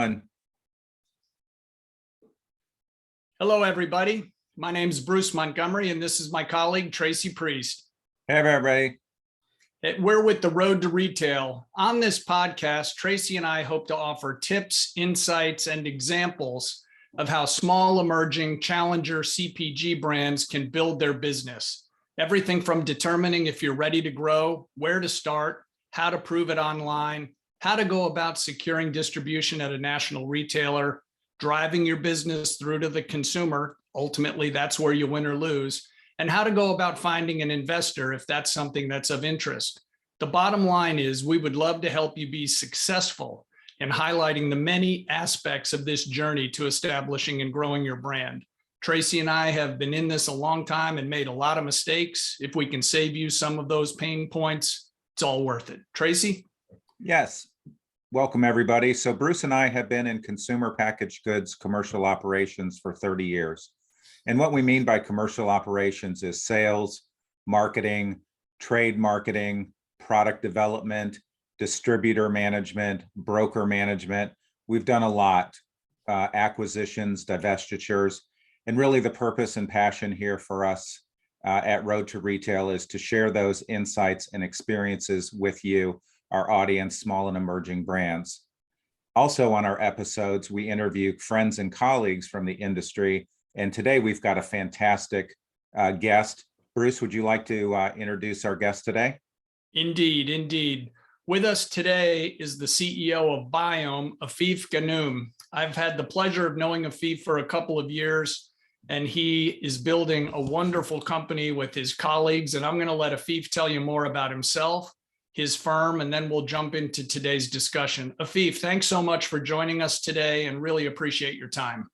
One. Hello, everybody. My name is Bruce Montgomery, and this is my colleague, Tracy Priest. Hey, everybody. We're with the Road to Retail. On this podcast, Tracy and I hope to offer tips, insights, and examples of how small, emerging, challenger CPG brands can build their business. Everything from determining if you're ready to grow, where to start, how to prove it online, how to go about securing distribution at a national retailer, driving your business through to the consumer. Ultimately, that's where you win or lose, and how to go about finding an investor if that's something that's of interest. The bottom line is we would love to help you be successful in highlighting the many aspects of this journey to establishing and growing your brand. Tracy and I have been in this a long time and made a lot of mistakes. If we can save you some of those pain points, it's all worth it. Tracy? Yes. Welcome, everybody. So Bruce and I have been in consumer packaged goods commercial operations for 30 years. And what we mean by commercial operations is sales, marketing, trade marketing, product development, distributor management, broker management. We've done a lot, acquisitions, divestitures, and really the purpose and passion here for us at Road to Retail is to share those insights and experiences with you, our audience, small and emerging brands. Also on our episodes, we interview friends and colleagues from the industry. And today we've got a fantastic guest. Bruce, would you like to introduce our guest today? Indeed, indeed. With us today is the CEO of BIOHM, Afif Ghannoum. I've had the pleasure of knowing Afif for a couple of years, and he is building a wonderful company with his colleagues. And I'm going to let Afif tell you more about himself, his firm, and then we'll jump into today's discussion. Afif, thanks so much for joining us today and really appreciate your time.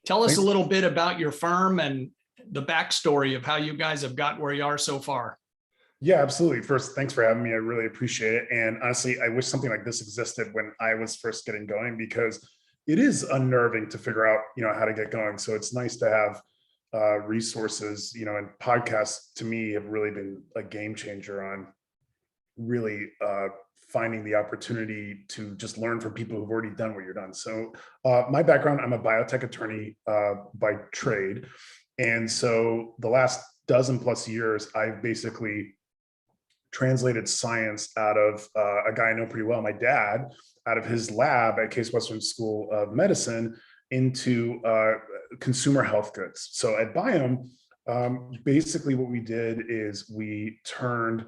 Tell us a little bit about your firm and the backstory of how you guys have got where you are so far. Yeah, absolutely. First, thanks for having me. I really appreciate it. And honestly, I wish something like this existed when I was first getting going, because it is unnerving to figure out, how to get going. So it's nice to have resources, and podcasts to me have really been a game changer on really finding the opportunity to just learn from people who've already done what you're done. So my background, I'm a biotech attorney by trade. And so the last dozen plus years, I've basically translated science out of a guy I know pretty well, my dad, out of his lab at Case Western School of Medicine into consumer health goods. So at BIOHM, basically what we did is we turned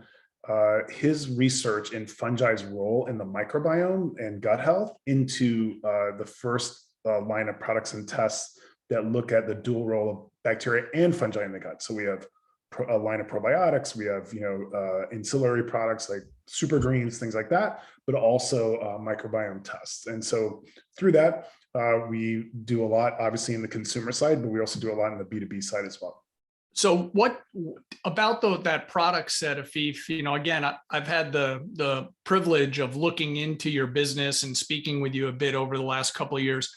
his research in fungi's role in the microbiome and gut health into the first line of products and tests that look at the dual role of bacteria and fungi in the gut. So we have a line of probiotics, we have ancillary products like super greens, things like that, but also microbiome tests. And so through that, we do a lot, obviously, in the consumer side, but we also do a lot in the B2B side as well. So what about that product set, Afif? Again, I've had the privilege of looking into your business and speaking with you a bit over the last couple of years.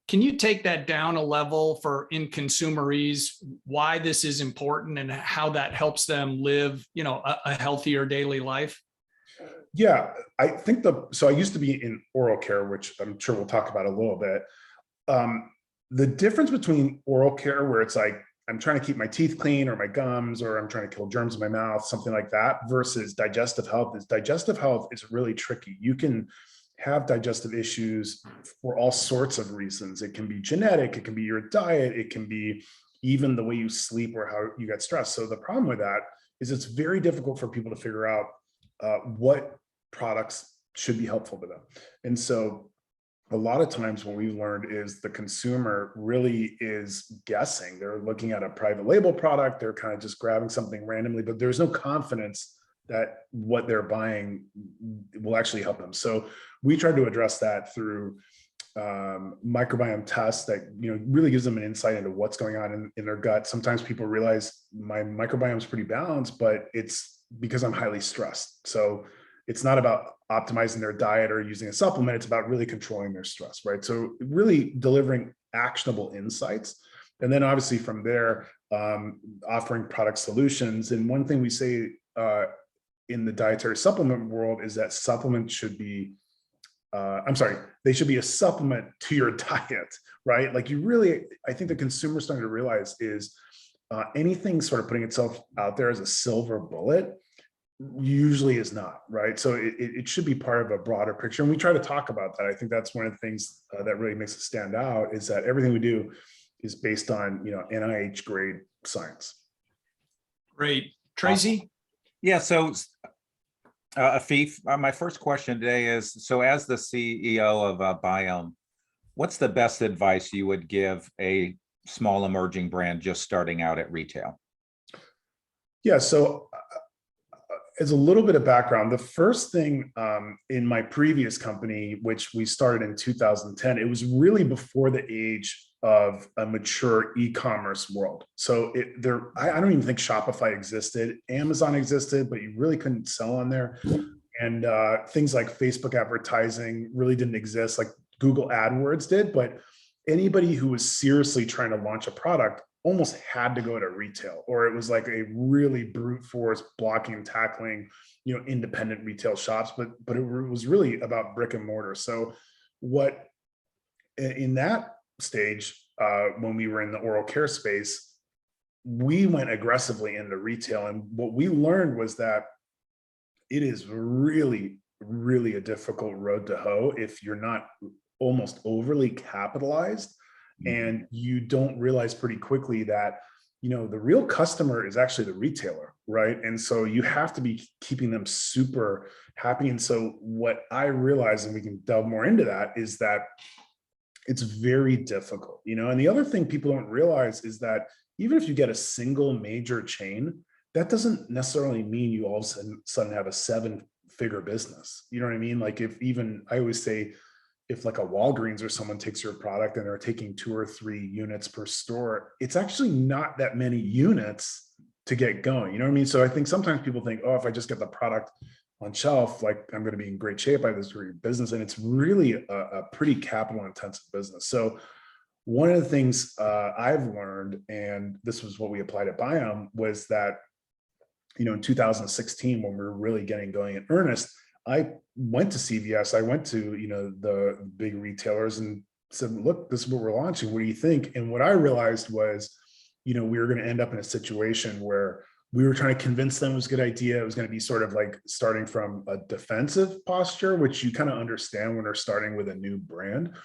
Can you take that down a level for in consumerese, why this is important and how that helps them live, a healthier daily life? Yeah, I think so I used to be in oral care, which I'm sure we'll talk about a little bit. The difference between oral care, where it's like, I'm trying to keep my teeth clean or my gums, or I'm trying to kill germs in my mouth, something like that, versus digestive health is really tricky. You can have digestive issues for all sorts of reasons. It can be genetic, it can be your diet, it can be even the way you sleep or how you get stressed. So the problem with that is it's very difficult for people to figure out what products should be helpful to them. And so a lot of times what we've learned is the consumer really is guessing. They're looking at a private label product, they're kind of just grabbing something randomly, but there's no confidence that what they're buying will actually help them. So we try to address that through microbiome tests that really gives them an insight into what's going on in their gut. Sometimes people realize my microbiome is pretty balanced, but it's because I'm highly stressed. So it's not about optimizing their diet or using a supplement. It's about really controlling their stress, right? So really delivering actionable insights. And then obviously from there, offering product solutions. And one thing we say in the dietary supplement world is that supplements should be I'm sorry, they should be a supplement to your diet, right? Like you really, I think the consumer starting to realize is anything sort of putting itself out there as a silver bullet usually is not, right? So it should be part of a broader picture. And we try to talk about that. I think that's one of the things that really makes it stand out is that everything we do is based on, NIH grade science. Great. Tracy? Yeah, so Afif, my first question today is, so as the CEO of BIOHM, what's the best advice you would give a small emerging brand just starting out at retail? Yeah, so as a little bit of background, the first thing in my previous company, which we started in 2010, it was really before the age of a mature e-commerce world. So I don't even think Shopify existed. Amazon existed, but you really couldn't sell on there. And things like Facebook advertising really didn't exist. Like Google AdWords did, but anybody who was seriously trying to launch a product almost had to go to retail, or it was like a really brute force blocking and tackling, independent retail shops, but it was really about brick and mortar. So what in that stage, when we were in the oral care space, we went aggressively into retail. And what we learned was that it is really, really a difficult road to hoe if you're not almost overly capitalized. And you don't realize pretty quickly that, the real customer is actually the retailer, right? And so you have to be keeping them super happy. And so what I realized, and we can delve more into that, is that it's very difficult, and the other thing people don't realize is that even if you get a single major chain, that doesn't necessarily mean you all of a sudden have a 7-figure business. You know what I mean? Like I always say, if like a Walgreens or someone takes your product and they're taking 2 or 3 units per store, it's actually not that many units to get going. You know what I mean? So I think sometimes people think, oh, if I just get the product on shelf, like I'm going to be in great shape. I have this great business. And it's really a pretty capital intensive business. So one of the things I've learned, and this was what we applied at BIOHM, was that, in 2016, when we were really getting going in earnest, I went to CVS, I went to, the big retailers and said, look, this is what we're launching. What do you think? And what I realized was, we were going to end up in a situation where we were trying to convince them it was a good idea. It was going to be sort of like starting from a defensive posture, which you kind of understand when they're starting with a new brand.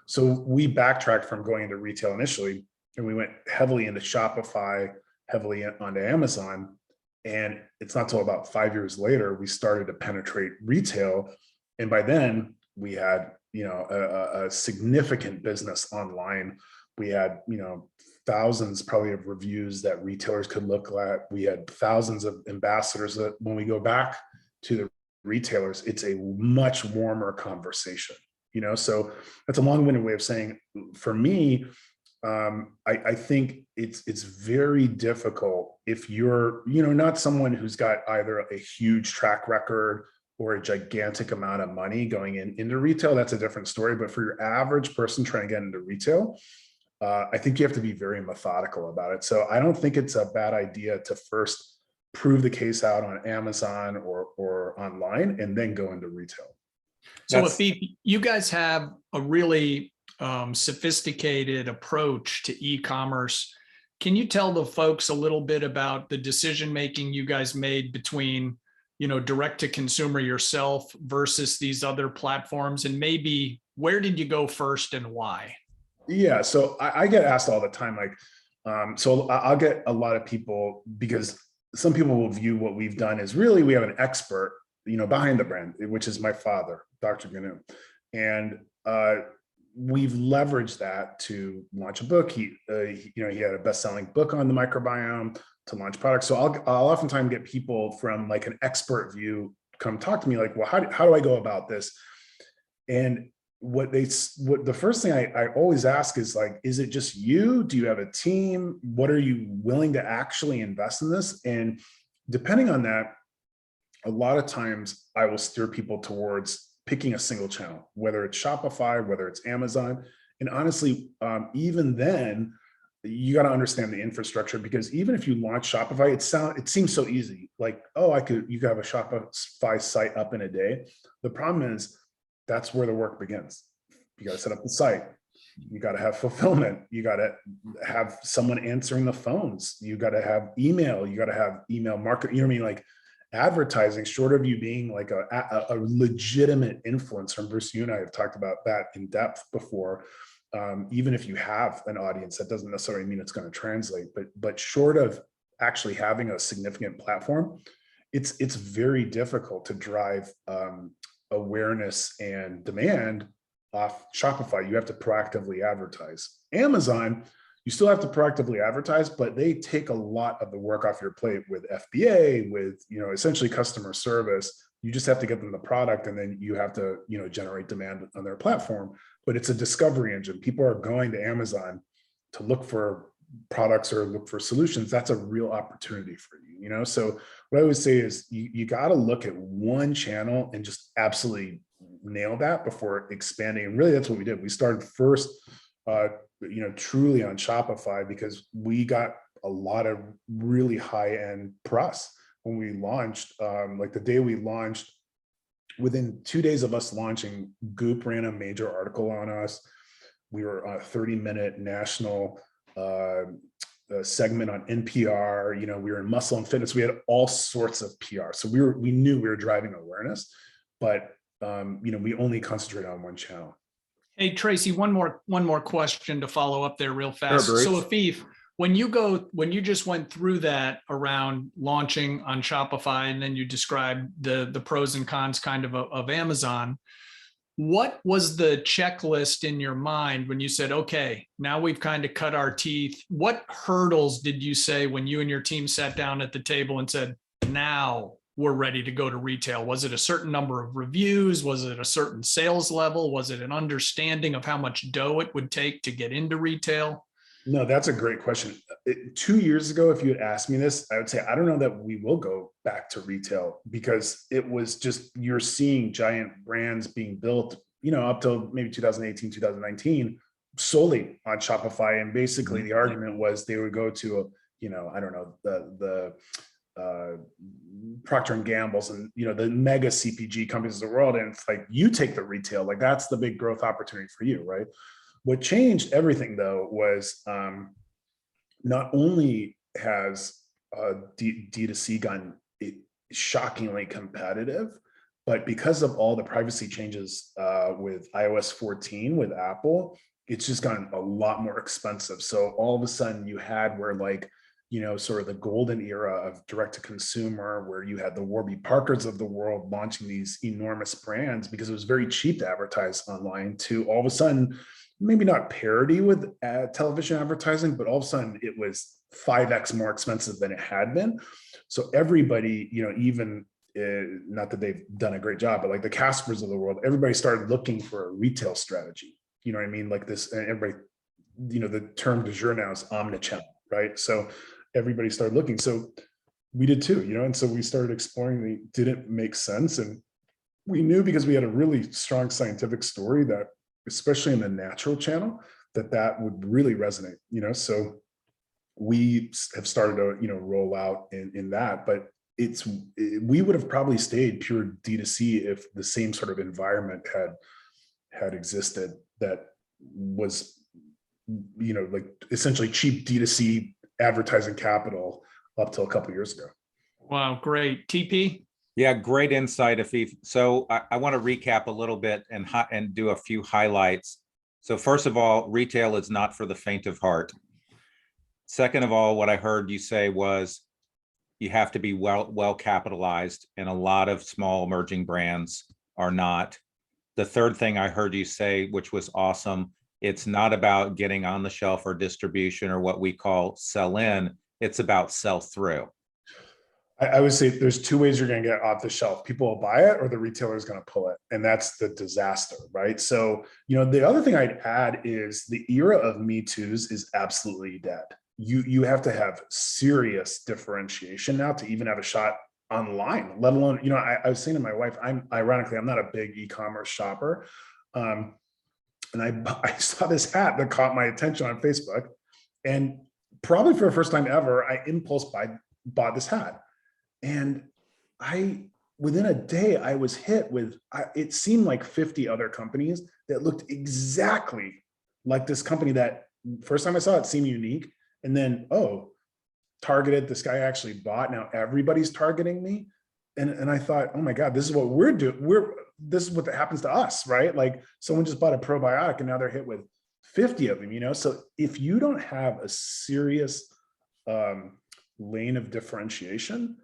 So we backtracked from going into retail initially, and we went heavily into Shopify, heavily onto Amazon. And it's not till about 5 years later, we started to penetrate retail. And by then we had, a significant business online. We had, thousands probably of reviews that retailers could look at. We had thousands of ambassadors that when we go back to the retailers, it's a much warmer conversation, so that's a long-winded way of saying, for me, I think it's very difficult if you're, not someone who's got either a huge track record or a gigantic amount of money going into retail. That's a different story. But for your average person trying to get into retail, I think you have to be very methodical about it. So I don't think it's a bad idea to first prove the case out on Amazon or online and then go into retail. So Afif, you guys have a really sophisticated approach to e-commerce. Can you tell the folks a little bit about the decision-making you guys made between, direct to consumer yourself versus these other platforms, and maybe where did you go first and why? Yeah, so I get asked all the time, like, so I'll get a lot of people, because some people will view what we've done as really, we have an expert, behind the brand, which is my father, Dr. Ghannoum. And we've leveraged that to launch a book. He had a best-selling book on the microbiome to launch products. So I'll oftentimes get people from like an expert view come talk to me like, well, how do I go about this? And what the first thing I always ask is like, is it just you? Do you have a team? What are you willing to actually invest in this? And depending on that, a lot of times I will steer people towards picking a single channel, whether it's Shopify, whether it's Amazon. And honestly, even then, you got to understand the infrastructure, because even if you launch Shopify, it seems so easy. Like, oh, you could have a Shopify site up in a day. The problem is that's where the work begins. You got to set up the site. You got to have fulfillment. You got to have someone answering the phones. You got to have email. You got to have email market. You know what I mean? Like advertising, short of you being like a legitimate influencer. And Bruce, you and I have talked about that in depth before. Even if you have an audience, that doesn't necessarily mean it's going to translate. But short of actually having a significant platform, it's very difficult to drive awareness and demand off Shopify. You have to proactively advertise. Amazon, you still have to proactively advertise, but they take a lot of the work off your plate with FBA, with, you know, essentially customer service. You just have to get them the product, and then you have to, you know, generate demand on their platform. But it's a discovery engine. People are going to Amazon to look for products or look for solutions. That's a real opportunity for you, you know? So what I always say is you got to look at one channel and just absolutely nail that before expanding. And really that's what we did. We started first, you know, truly on Shopify, because we got a lot of really high-end press when we launched. Like the day we launched, within 2 days of us launching, Goop ran a major article on us. We were on a 30-minute national segment on NPR. You know, we were in Muscle and Fitness. We had all sorts of PR. So we knew we were driving awareness, but you know, we only concentrate on one channel. Hey, Tracy, one more question to follow up there real fast. Sure, So Afif, when you just went through that around launching on Shopify, and then you described the pros and cons kind of Amazon, what was the checklist in your mind when you said, okay, now we've kind of cut our teeth? What hurdles did you say when you and your team sat down at the table and said, now we're ready to go to retail? Was it a certain number of reviews? Was it a certain sales level? Was it an understanding of how much dough it would take to get into retail? No, that's a great question. 2 years ago, if you had asked me this, I would say, I don't know that we will go back to retail, because it was just, you're seeing giant brands being built, you know, up till maybe 2018, 2019, solely on Shopify. And basically the argument was they would go to a, you know, I don't know, the Procter and Gamble's and, you know, the mega CPG companies of the world. And it's like, you take the retail, like that's the big growth opportunity for you, right? What changed everything though was not only has D2C gotten shockingly competitive, but because of all the privacy changes with iOS 14 with Apple, it's just gotten a lot more expensive. So all of a sudden you had where, like, you know, sort of the golden era of direct to consumer, where you had the Warby Parkers of the world launching these enormous brands because it was very cheap to advertise online, to all of a sudden, maybe not parity with television advertising, but all of a sudden it was 5x more expensive than it had been. So everybody, you know, even not that they've done a great job, but like the Caspers of the world, everybody started looking for a retail strategy. You know what I mean? Like this, and everybody, you know, the term du jour now is omnichannel, right? So everybody started looking. So we did too, you know, and so we started exploring did it make sense? And we knew, because we had a really strong scientific story, that especially in the natural channel, that would really resonate, you know. So we have started to, you know, roll out in that, but we would have probably stayed pure D2C if the same sort of environment had existed that was, you know, like essentially cheap D2C advertising capital up till a couple of years ago. Wow, great. TP? Yeah, great insight, Afif. So I want to recap a little bit and do a few highlights. So first of all, retail is not for the faint of heart. Second of all, what I heard you say was you have to be well capitalized, and a lot of small emerging brands are not. The third thing I heard you say, which was awesome, it's not about getting on the shelf or distribution or what we call sell in, it's about sell through. I would say there's two ways you're going to get off the shelf. People will buy it, or the retailer is going to pull it. And that's the disaster, right? So, you know, the other thing I'd add is the era of Me Too's is absolutely dead. You have to have serious differentiation now to even have a shot online, let alone, you know, I was saying to my wife, I'm not a big e-commerce shopper. And I saw this hat that caught my attention on Facebook, and probably for the first time ever, I impulse bought this hat. And I within a day, I was hit with, it seemed like 50 other companies that looked exactly like this company that first time I saw it seemed unique. And then, oh, targeted, this guy actually bought. Now everybody's targeting me. And I thought, oh my God, this is what we're doing. This is what happens to us, right? Like someone just bought a probiotic and now they're hit with 50 of them, you know? So if you don't have a serious lane of differentiation,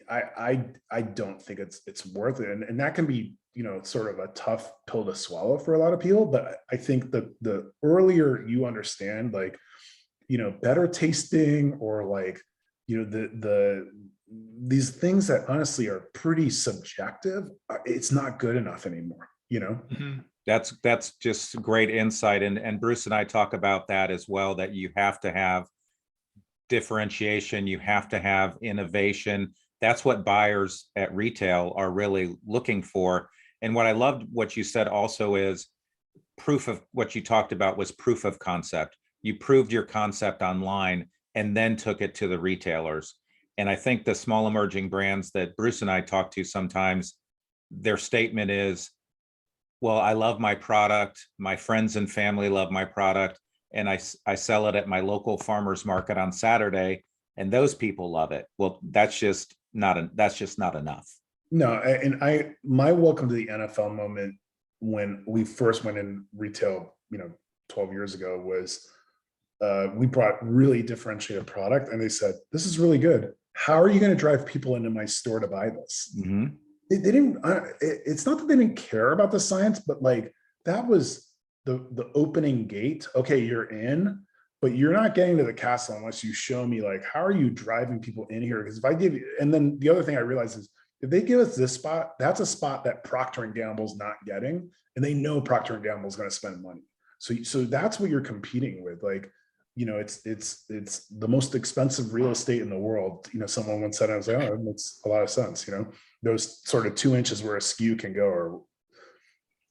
I don't think it's worth it. And that can be, you know, sort of a tough pill to swallow for a lot of people. But I think the earlier you understand, like, you know, better tasting, or like, you know, these things that honestly are pretty subjective, it's not good enough anymore, you know? Mm-hmm. That's just great insight. And Bruce and I talk about that as well, that you have to have differentiation, you have to have innovation. That's what buyers at retail are really looking for. And what I loved what you said also is proof of what you talked about was proof of concept. You proved your concept online and then took it to the retailers. And I think the small emerging brands that Bruce and I talk to sometimes, their statement is, well, I love my product, my friends and family love my product, and I sell it at my local farmer's market on Saturday, and those people love it. Well, that's just not enough. No, and my welcome to the NFL moment when we first went in retail, you know, 12 years ago was we brought really differentiated product, and they said, this is really good. How are you going to drive people into my store to buy this? Mm-hmm. They didn't, it's not that they didn't care about the science, but like that was the opening gate. Okay, you're in, but you're not getting to the castle unless you show me, like, how are you driving people in here? Because if I give you, and then the other thing I realized is if they give us this spot, that's a spot that Procter & Gamble's not getting, and they know Procter & Gamble's going to spend money. So that's what you're competing with. Like, you know, it's the most expensive real estate in the world. You know, someone once said, I was like, oh, that makes a lot of sense. You know, those sort of 2 inches where a SKU can go, or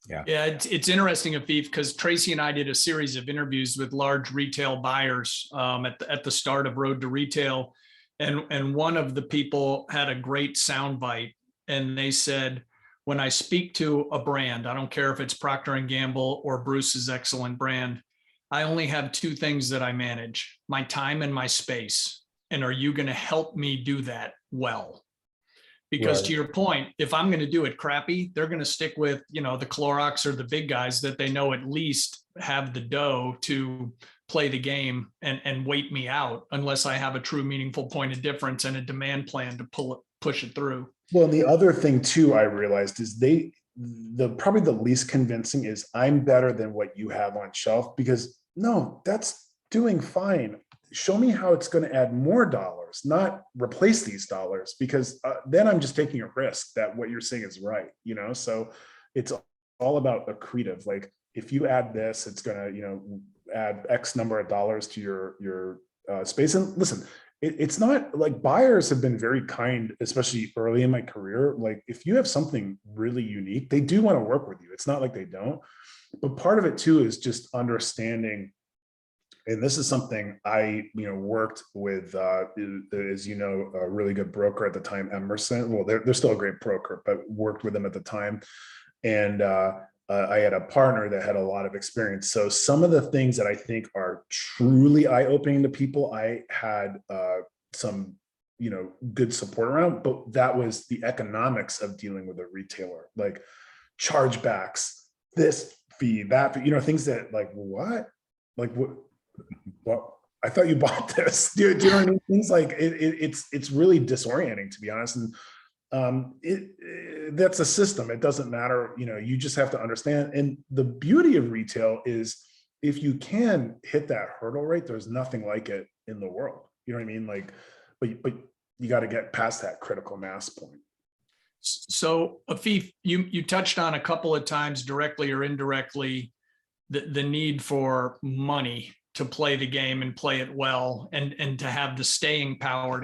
yeah, it's interesting, Afif, because Tracy and I did a series of interviews with large retail buyers at the start of Road to Retail, and one of the people had a great soundbite, and they said, when I speak to a brand, I don't care if it's Procter & Gamble or Bruce's excellent brand, I only have two things that I manage: my time and my space. And are you going to help me do that well? Because right. To your point, if I'm going to do it crappy, they're going to stick with, you know, the Clorox or the big guys that they know at least have the dough to play the game and wait me out, unless I have a true meaningful point of difference and a demand plan to push it through. Well, and the other thing too, I realized is probably the least convincing is I'm better than what you have on shelf, because no, that's doing fine. Show me how it's going to add more dollars, not replace these dollars, because then I'm just taking a risk that what you're saying is right, you know? So it's all about accretive. Like if you add this, it's going to, you know, add X number of dollars to your space. And listen, it's not like buyers have been very kind, especially early in my career. Like if you have something really unique, they do want to work with you. It's not like they don't. But part of it too is just understanding, and this is something I, you know, worked with, as you know, a really good broker at the time, Emerson. Well, they're still a great broker, but worked with them at the time. And I had a partner that had a lot of experience. So some of the things that I think are truly eye-opening to people, I had some, you know, good support around, but that was the economics of dealing with a retailer, like chargebacks, this fee, that fee, you know, things that like, what? Like what? Well, I thought you bought this. Do you know what I mean? Things like it's really disorienting, to be honest. And that's a system. It doesn't matter. You know, you just have to understand. And the beauty of retail is if you can hit that hurdle rate, there's nothing like it in the world. You know what I mean? Like, but you got to get past that critical mass point. So Afif, you touched on a couple of times, directly or indirectly, the need for money to play the game and play it well, and to have the staying power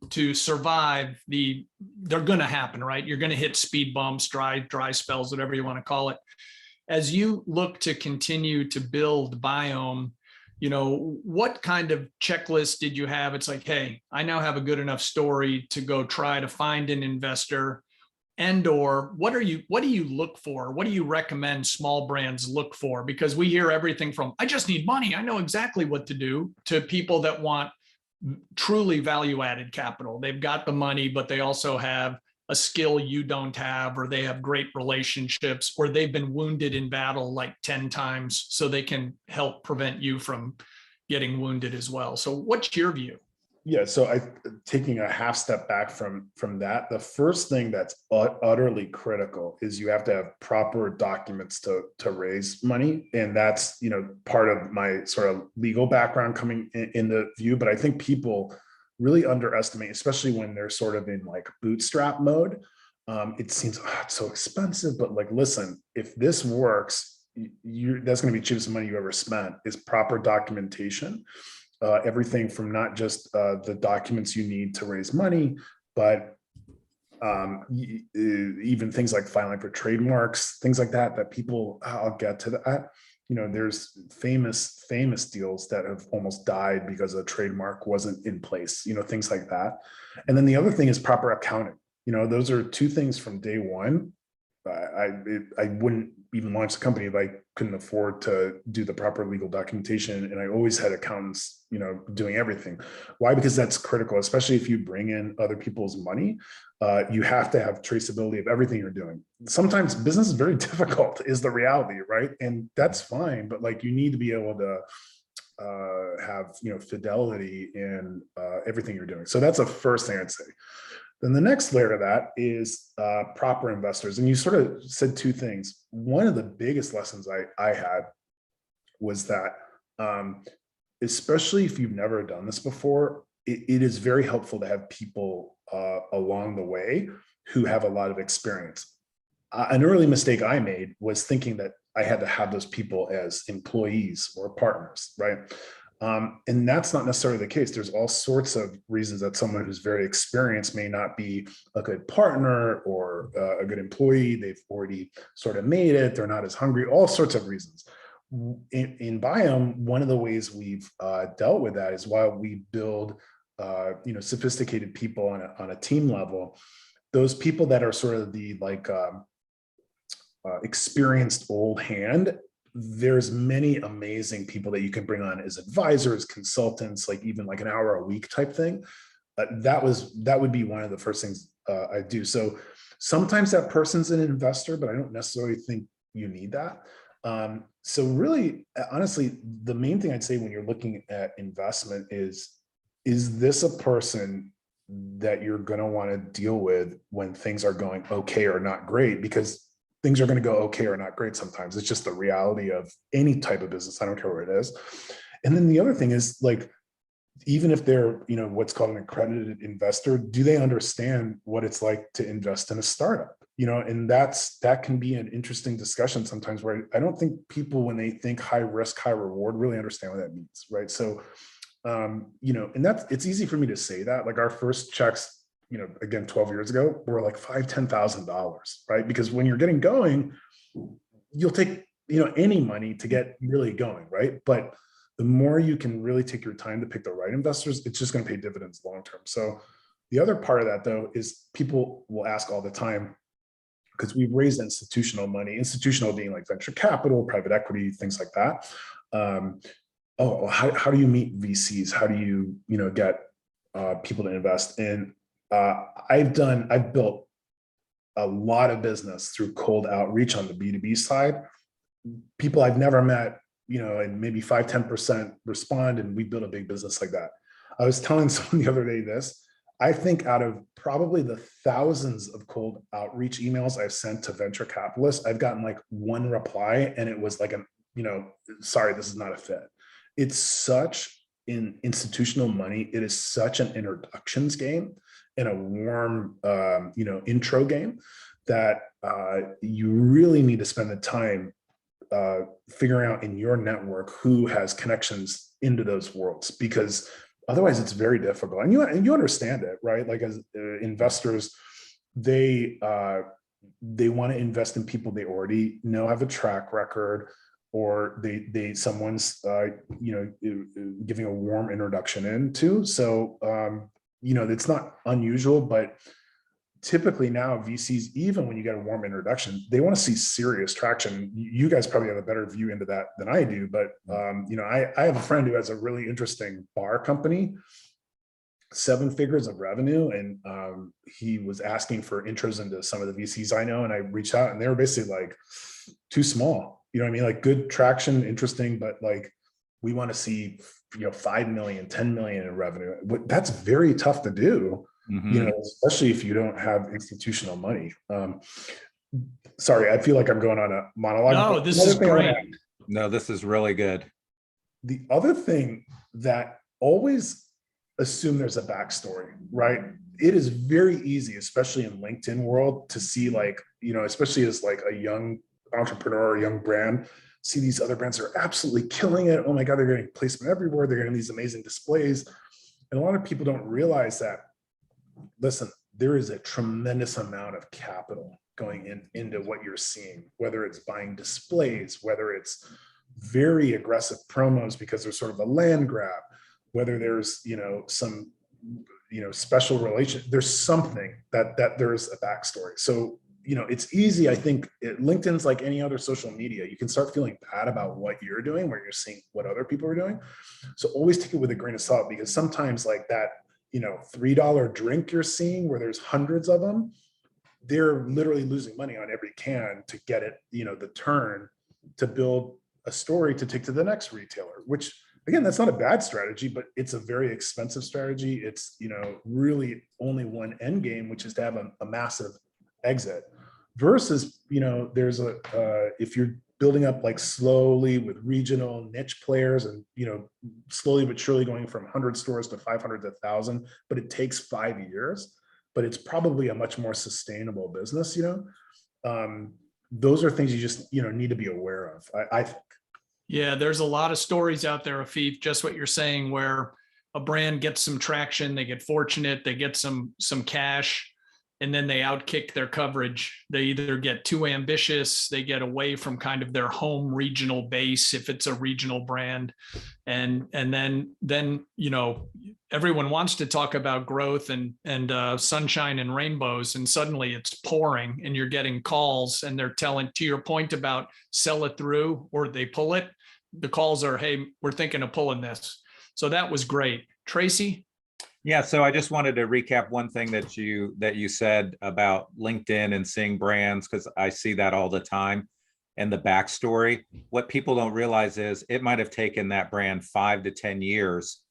to survive they're going to happen, right? You're going to hit speed bumps, dry spells, whatever you want to call it. As you look to continue to build BIOHM, you know, what kind of checklist did you have? It's like, hey, I now have a good enough story to go try to find an investor, And or what do you look for? What do you recommend small brands look for? Because we hear everything from, I just need money, I know exactly what to do, to people that want truly value added capital. They've got the money, but they also have a skill you don't have, or they have great relationships, or they've been wounded in battle like 10 times, so they can help prevent you from getting wounded as well. So what's your view? Yeah, so taking a half step back from that, the first thing that's utterly critical is you have to have proper documents to raise money, and that's part of my sort of legal background coming in the view. But I think people really underestimate, especially when they're sort of in like bootstrap mode. It seems it's so expensive, but like, listen, if this works, that's going to be cheapest money you ever spent. Is proper documentation. Everything from not just the documents you need to raise money, but even things like filing for trademarks, things like that people, I'll get to that. There's famous deals that have almost died because a trademark wasn't in place, things like that. And then the other thing is proper accounting. Those are two things from day one. I wouldn't even launch the company if I couldn't afford to do the proper legal documentation. And I always had accountants, doing everything. Why? Because that's critical, especially if you bring in other people's money. You have to have traceability of everything you're doing. Sometimes business is very difficult, is the reality, right? And that's fine, but like, you need to be able to have fidelity in everything you're doing. So that's the first thing I'd say. Then the next layer of that is proper investors. And you sort of said two things. One of the biggest lessons I had was that, especially if you've never done this before, it is very helpful to have people along the way who have a lot of experience. An early mistake I made was thinking that I had to have those people as employees or partners, right? And that's not necessarily the case. There's all sorts of reasons that someone who's very experienced may not be a good partner or a good employee. They've already sort of made it. They're not as hungry, all sorts of reasons. In BIOHM, one of the ways we've dealt with that is while we build sophisticated people on a team level, those people that are sort of the experienced old hand, there's many amazing people that you can bring on as advisors, consultants, like even like an hour a week type thing. That would be one of the first things I do. So sometimes that person's an investor, but I don't necessarily think you need that. So really, honestly, the main thing I'd say when you're looking at investment is this a person that you're going to want to deal with when things are going okay or not great? Because things are going to go okay or not great sometimes. It's just the reality of any type of business. I don't care what it is. And then the other thing is, like, even if they're, what's called an accredited investor, do they understand what it's like to invest in a startup? And that can be an interesting discussion sometimes, where I don't think people, when they think high risk, high reward, really understand what that means, right? So, and it's easy for me to say that. Like, our first checks, again, 12 years ago, were like $5,000, $10,000, right? Because when you're getting going, you'll take, any money to get really going, right? But the more you can really take your time to pick the right investors, it's just going to pay dividends long-term. So the other part of that, though, is people will ask all the time, because we've raised institutional money, institutional being like venture capital, private equity, things like that. How do you meet VCs? How do you, get people to invest? And I've built a lot of business through cold outreach on the B2B side. People I've never met, and maybe 5-10% respond, and we build a big business like that. I was telling someone the other day this. I think out of probably the thousands of cold outreach emails I've sent to venture capitalists, I've gotten like one reply, and it was like sorry, this is not a fit. It's such in institutional money. It is such an introductions game and a warm, intro game that you really need to spend the time figuring out in your network who has connections into those worlds, because otherwise it's very difficult. And you understand it, right? Like, as investors, they want to invest in people they already know have a track record, or someone's giving a warm introduction into. So it's not unusual, but typically now VCs, even when you get a warm introduction, they want to see serious traction. You guys probably have a better view into that than I do, but I have a friend who has a really interesting bar company, 7 figures of revenue, and he was asking for intros into some of the VCs I know, and I reached out, and they were basically like, too small. You know what I mean? Like, good traction, interesting, but like, we want to see 5 million, 10 million in revenue. That's very tough to do. Especially if you don't have institutional money. Sorry, I feel like I'm going on a monologue. No, this is great. No, this is really good. The other thing that always assume there's a backstory, right? It is very easy, especially in LinkedIn world, to see like, especially as like a young entrepreneur or young brand, see these other brands that are absolutely killing it. Oh my God, they're getting placement everywhere. They're getting these amazing displays. And a lot of people don't realize that, listen, there is a tremendous amount of capital going into what you're seeing, whether it's buying displays, whether it's very aggressive promos because there's sort of a land grab, whether there's, some, special relation, there's something that there's a backstory. So, it's easy. I think LinkedIn's like any other social media. You can start feeling bad about what you're doing, where you're seeing what other people are doing. So always take it with a grain of salt, because sometimes like that, $3 drink you're seeing where there's hundreds of them, they're literally losing money on every can to get it, the turn to build a story to take to the next retailer, which again, that's not a bad strategy, but it's a very expensive strategy. It's, really only one end game, which is to have a massive exit versus, there's if you're building up like slowly with regional niche players and, slowly but surely going from 100 stores to 500 to 1,000, but it takes 5 years, but it's probably a much more sustainable business, those are things you just, need to be aware of, I think. Yeah, there's a lot of stories out there, Afif, just what you're saying, where a brand gets some traction, they get fortunate, they get some cash, and then they outkick their coverage. They either get too ambitious, they get away from kind of their home regional base if it's a regional brand. And then everyone wants to talk about growth and sunshine and rainbows, and suddenly it's pouring and you're getting calls and they're telling, to your point about sell it through or they pull it, the calls are, hey, we're thinking of pulling this. So that was great. Tracy? Yeah, so I just wanted to recap one thing that you said about LinkedIn and seeing brands, because I see that all the time, and the backstory. What people don't realize is it might have taken that brand 5 to 10 years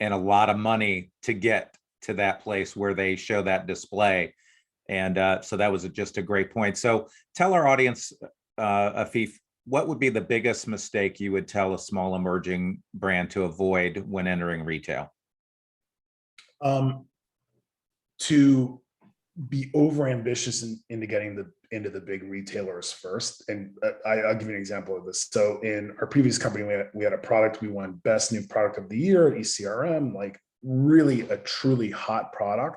and a lot of money to get to that place where they show that display. And so that was just a great point. So tell our audience, Afif, what would be the biggest mistake you would tell a small emerging brand to avoid when entering retail? To be over ambitious into getting into the big retailers first. And I'll give you an example of this. So in our previous company, we had a product, we won best new product of the year at ECRM, like really a truly hot product.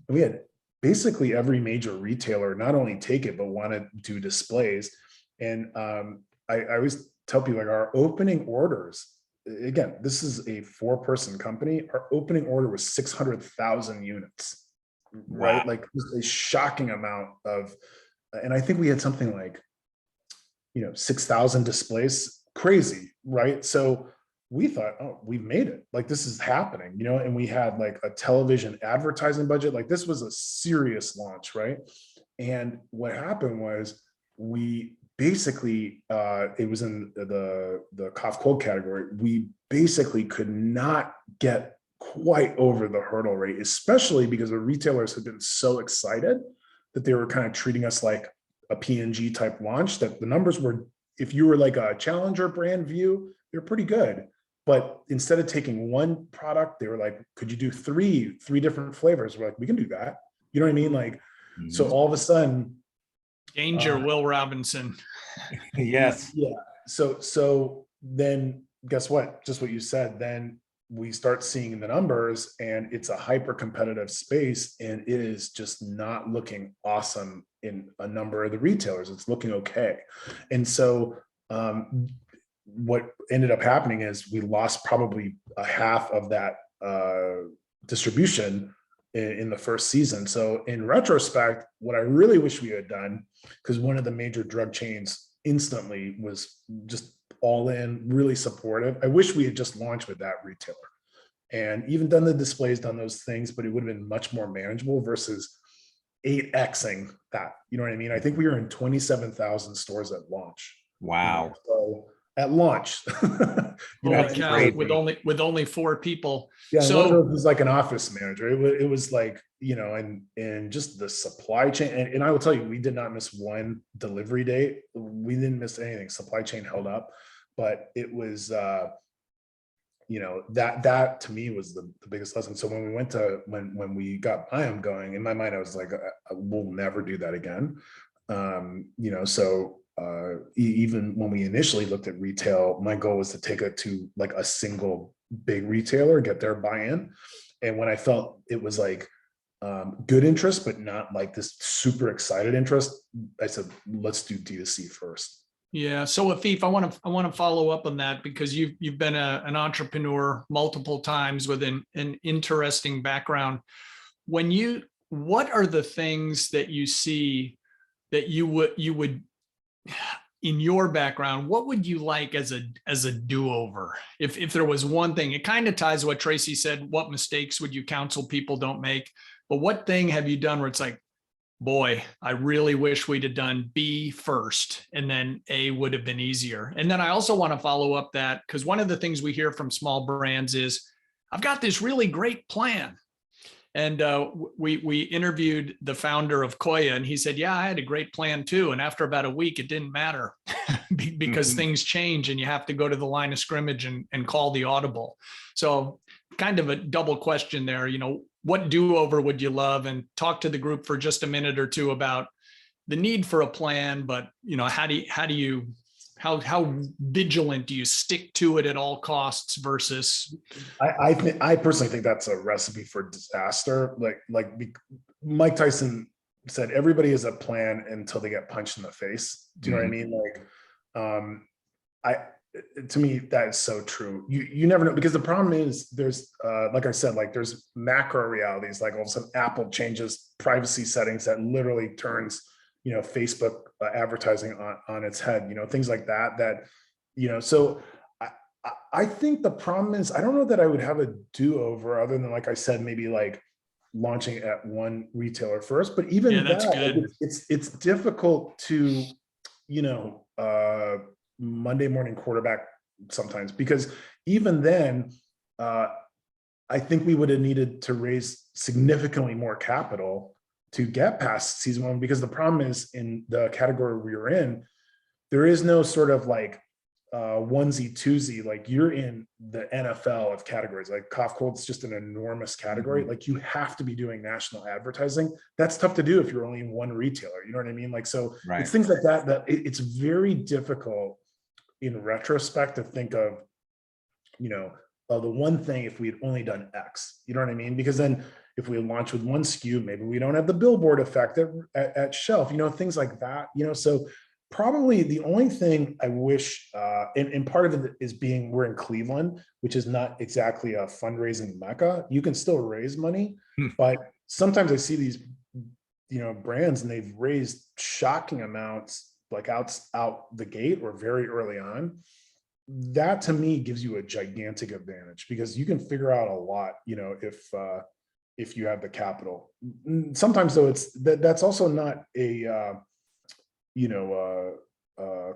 And we had basically every major retailer not only take it, but want to do displays. And I always tell people, like, our opening orders, again, this is a 4-person company. Our opening order was 600,000 units, right? Wow. Like a shocking amount of, and I think we had something like, 6,000 displays, crazy, right? So we thought, oh, we've made it. Like, this is happening, and we had like a television advertising budget. Like, this was a serious launch, right? And what happened was we basically, it was in the cough cold category. We basically could not get quite over the hurdle rate, especially because the retailers had been so excited that they were kind of treating us like a P&G type launch, that the numbers were, if you were like a challenger brand view, they're pretty good. But instead of taking one product, they were like, could you do three different flavors? We're like, we can do that. You know what I mean? Like, so all of a sudden, Danger, Will Robinson. Yes. Yeah. So then guess what? Just what you said. Then we start seeing the numbers, and it's a hyper competitive space, and it is just not looking awesome in a number of the retailers. It's looking okay. And so what ended up happening is we lost probably a half of that distribution in the first season. So in retrospect, what I really wish we had done, because one of the major drug chains instantly was just all in, really supportive. I wish we had just launched with that retailer and even done the displays, done those things, but it would have been much more manageable versus 8Xing that. You know what I mean? I think we were in 27,000 stores at launch. Wow. So at launch, Holy that's cow, crazy. with only 4 people. yeah, So- one of those was like an office manager. It was like, and just the supply chain. And I will tell you, we did not miss one delivery date. We didn't miss anything. Supply chain held up, but it was, that to me was the biggest lesson. So when we went to, when we got BIOHM going, in my mind, I was like, we'll never do that again. Even when we initially looked at retail, my goal was to take it to like a single big retailer, get their buy-in. And when I felt it was like good interest, but not like this super excited interest, I said, let's do D2C first. Yeah. So Afif, I want to follow up on that because you've been an entrepreneur multiple times with an interesting background. What are the things that you see that you would in your background, what would you like as a do-over? If there was one thing, it kind of ties to what Tracy said, what mistakes would you counsel people don't make? But what thing have you done where it's like, boy, I really wish we'd have done B first, and then A would have been easier. And then I also want to follow up that, because one of the things we hear from small brands is, I've got this really great plan. And we interviewed the founder of Koya, and he said, yeah, I had a great plan too. And after about a week, it didn't matter because things change and you have to go to the line of scrimmage and call the audible. So kind of a double question there, what do-over would you love? And talk to the group for just a minute or two about the need for a plan, but how vigilant do you stick to it at all costs versus? I personally think that's a recipe for disaster. Like Mike Tyson said, everybody has a plan until they get punched in the face. Do you know what I mean? Like, to me, that is so true. You never know, because the problem is there's, like I said, like there's macro realities, like all of a sudden Apple changes privacy settings that literally turns, Facebook advertising on its head, things like that, so I think the problem is, I don't know that I would have a do-over other than, like I said, maybe like launching at one retailer first, but even that's good. It's difficult to, Monday morning quarterback sometimes, because even then, I think we would have needed to raise significantly more capital to get past season 1, because the problem is in the category we were in, there is no sort of like onesie twosie, like you're in the NFL of categories. Like cough cold is just an enormous category. Like you have to be doing national advertising. That's tough to do if you're only in one retailer. You know what I mean? Like, so Right. It's things like that it's very difficult in retrospect to think of, the one thing if we had only done X. You know what I mean? Because then if we launch with one SKU, maybe we don't have the billboard effect at shelf, things like that, so probably the only thing I wish, and part of it is we're in Cleveland, which is not exactly a fundraising mecca. You can still raise money, but sometimes I see these, brands, and they've raised shocking amounts, like out the gate or very early on. That to me gives you a gigantic advantage, because you can figure out a lot, if you have the capital. Sometimes though, that's also not a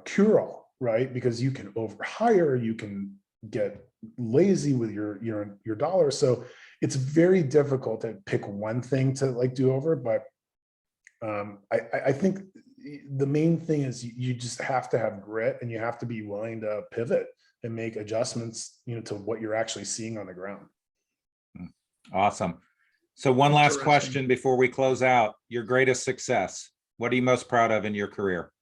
cure-all, right? Because you can overhire, you can get lazy with your dollars. So it's very difficult to pick one thing to like do over. But I think the main thing is you just have to have grit, and you have to be willing to pivot and make adjustments, to what you're actually seeing on the ground. Awesome. So one last Interesting. question before we close out. Your greatest success. What are you most proud of in your career?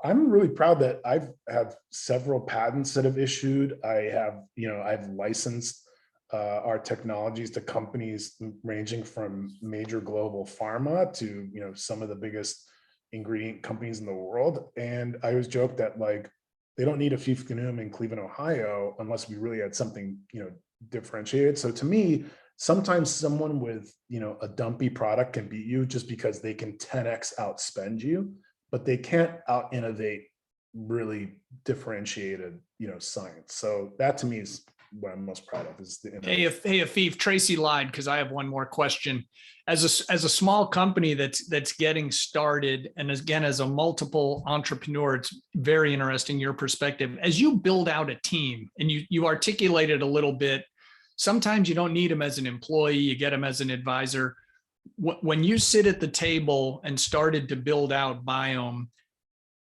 I'm really proud that I've have several patents that have issued. I've licensed our technologies to companies ranging from major global pharma to, some of the biggest ingredient companies in the world. And I always joke that like, they don't need Afif Ghannoum in Cleveland, Ohio, unless we really had something, differentiated. So to me, sometimes someone with, a dumpy product can beat you just because they can 10x outspend you, but they can't out innovate really differentiated, science. So that to me is what I'm most proud of, is the innovation. Hey, Afif, Tracy lied because I have one more question. As a small company that's getting started, and again, as a multiple entrepreneur, it's very interesting your perspective. As you build out a team, and you articulated a little bit, sometimes you don't need them as an employee, you get them as an advisor. When you sit at the table and started to build out BIOHM,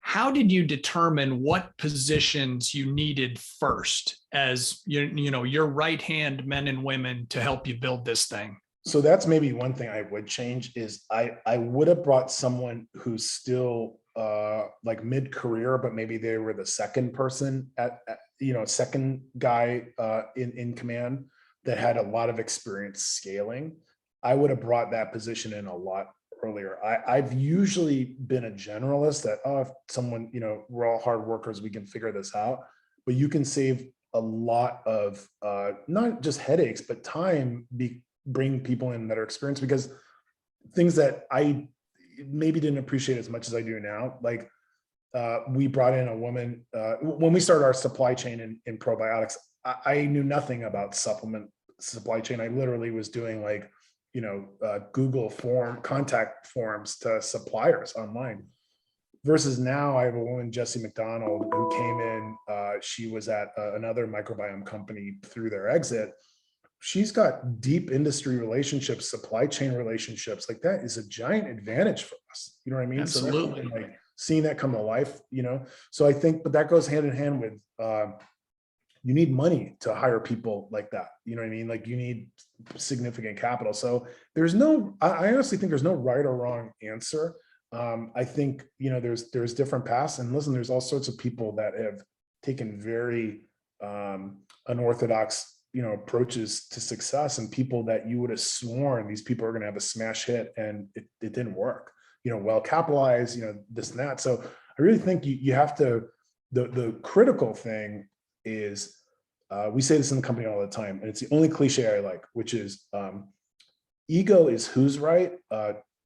how did you determine what positions you needed first as your right hand men and women to help you build this thing? So that's maybe one thing I would change is I would have brought someone who's still like mid-career, but maybe they were the second person second guy in command that had a lot of experience scaling. I would have brought that position in a lot earlier. I've usually been a generalist that, if someone, we're all hard workers, we can figure this out, but you can save a lot of not just headaches, but time, bring people in that are experienced, because things that I maybe didn't appreciate as much as I do now, like we brought in a woman, when we started our supply chain in probiotics, I knew nothing about supplement supply chain. I literally was doing like, Google contact forms to suppliers online. Versus now, I have a woman, Jessie McDonald, who came in. She was at another microbiome company through their exit. She's got deep industry relationships, supply chain relationships. Like, that is a giant advantage for us. You know what I mean? Absolutely. So like seeing that come to life, So I think, but that goes hand in hand with you need money to hire people like that. You know what I mean? Like, you need significant capital. So I honestly think there's no right or wrong answer. I think, there's different paths, and listen, there's all sorts of people that have taken very unorthodox, approaches to success, and people that you would have sworn these people are going to have a smash hit, and it didn't work, well capitalized, this and that. So I really think you have to, the critical thing is, we say this in the company all the time, and it's the only cliche I like, which is ego is who's right.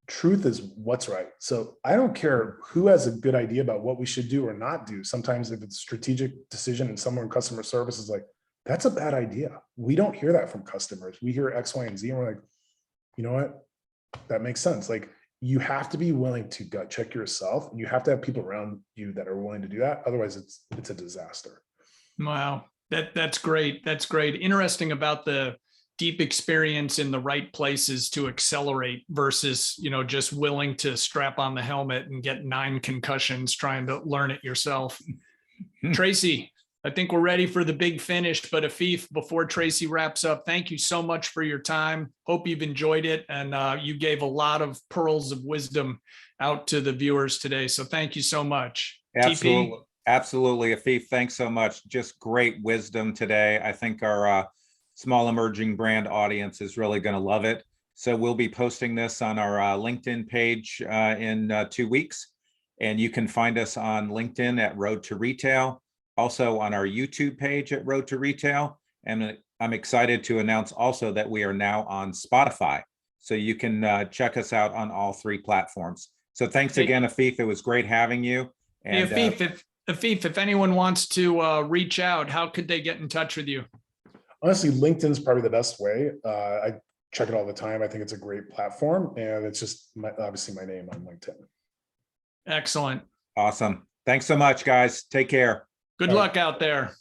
Truth is what's right. So I don't care who has a good idea about what we should do or not do. Sometimes if it's a strategic decision and someone in customer service is like, that's a bad idea, we don't hear that from customers. We hear X, Y, and Z, and we're like, you know what? That makes sense. Like, you have to be willing to gut check yourself, and you have to have people around you that are willing to do that. Otherwise, it's a disaster. Wow. That's great. That's great. Interesting about the deep experience in the right places to accelerate versus, just willing to strap on the helmet and get 9 concussions trying to learn it yourself. Tracy, I think we're ready for the big finish, but Afif, before Tracy wraps up, thank you so much for your time. Hope you've enjoyed it. And you gave a lot of pearls of wisdom out to the viewers today. So thank you so much. Absolutely. TP? Absolutely, Afif. Thanks so much. Just great wisdom today. I think our small emerging brand audience is really going to love it. So we'll be posting this on our LinkedIn page in 2 weeks. And you can find us on LinkedIn at Road to Retail, also on our YouTube page at Road to Retail. And I'm excited to announce also that we are now on Spotify. So you can check us out on all 3 platforms. So thanks again, Afif. It was great having you. And, hey, Afif, if anyone wants to reach out, how could they get in touch with you? Honestly, LinkedIn's probably the best way. I check it all the time. I think it's a great platform, and it's just obviously my name on LinkedIn. Excellent. Awesome. Thanks so much, guys. Take care. Good luck out there.